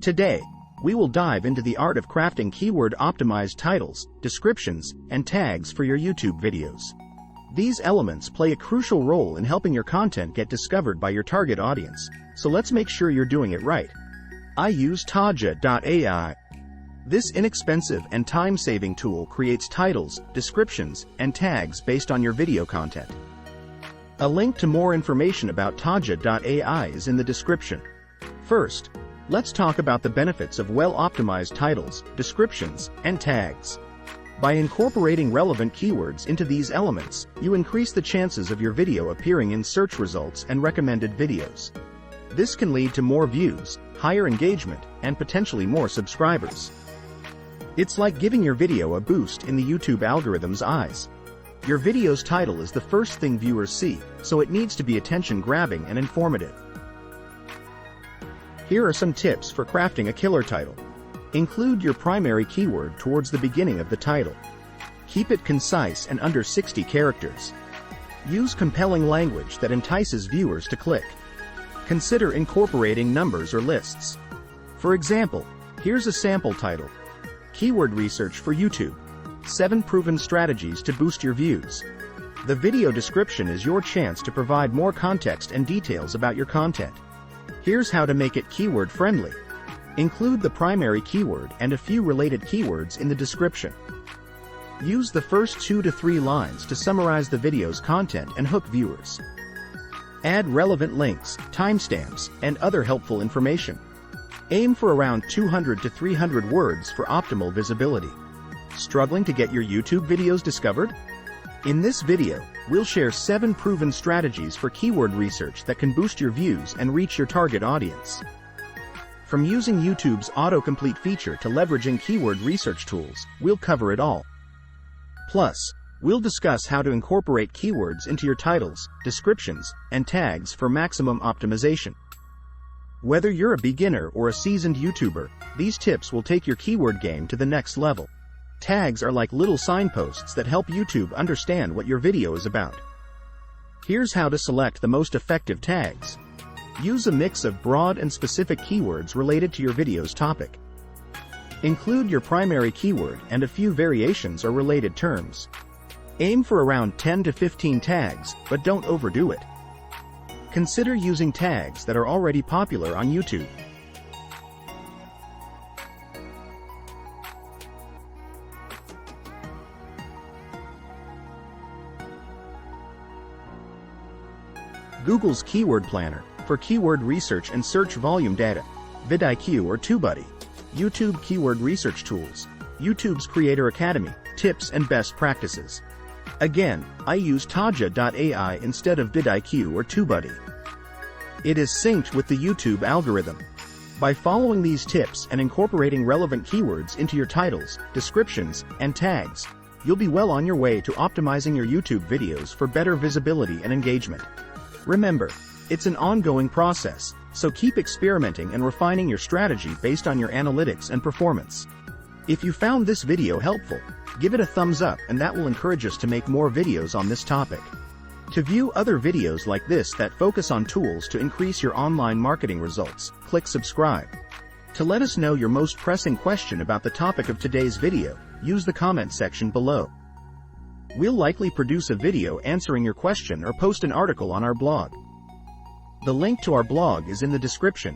Today, we will dive into the art of crafting keyword-optimized titles, descriptions, and tags for your YouTube videos. These elements play a crucial role in helping your content get discovered by your target audience, so let's make sure you're doing it right. I use Taja.ai. This inexpensive and time-saving tool creates titles, descriptions, and tags based on your video content. A link to more information about Taja.ai is in the description. First, let's talk about the benefits of well-optimized titles, descriptions, and tags. By incorporating relevant keywords into these elements, you increase the chances of your video appearing in search results and recommended videos. This can lead to more views, higher engagement, and potentially more subscribers. It's like giving your video a boost in the YouTube algorithm's eyes. Your video's title is the first thing viewers see, so it needs to be attention-grabbing and informative. Here are some tips for crafting a killer title. Include your primary keyword towards the beginning of the title. Keep it concise and under 60 characters. Use compelling language that entices viewers to click. Consider incorporating numbers or lists. For example, here's a sample title. Keyword Research for YouTube. 7 Proven Strategies to Boost Your Views. The video description is your chance to provide more context and details about your content. Here's how to make it keyword-friendly. Include the primary keyword and a few related keywords in the description. Use the first 2 to 3 lines to summarize the video's content and hook viewers. Add relevant links, timestamps, and other helpful information. Aim for around 200 to 300 words for optimal visibility. Struggling to get your YouTube videos discovered? In this video, we'll share 7 proven strategies for keyword research that can boost your views and reach your target audience. From using YouTube's autocomplete feature to leveraging keyword research tools, we'll cover it all. Plus, we'll discuss how to incorporate keywords into your titles, descriptions, and tags for maximum optimization. Whether you're a beginner or a seasoned YouTuber, these tips will take your keyword game to the next level. Tags are like little signposts that help YouTube understand what your video is about. Here's how to select the most effective tags. Use a mix of broad and specific keywords related to your video's topic. Include your primary keyword and a few variations or related terms. Aim for around 10 to 15 tags, but don't overdo it. Consider using tags that are already popular on YouTube. Google's Keyword Planner for keyword research and search volume data, vidIQ or TubeBuddy. YouTube Keyword Research Tools, YouTube's Creator Academy, tips and best practices. Again, I use Taja.ai instead of vidIQ or TubeBuddy. It is synced with the YouTube algorithm. By following these tips and incorporating relevant keywords into your titles, descriptions, and tags, you'll be well on your way to optimizing your YouTube videos for better visibility and engagement. Remember, it's an ongoing process, so keep experimenting and refining your strategy based on your analytics and performance. If you found this video helpful, give it a thumbs up and that will encourage us to make more videos on this topic. To view other videos like this that focus on tools to increase your online marketing results, click subscribe. To let us know your most pressing question about the topic of today's video, use the comment section below. We'll likely produce a video answering your question or post an article on our blog. The link to our blog is in the description,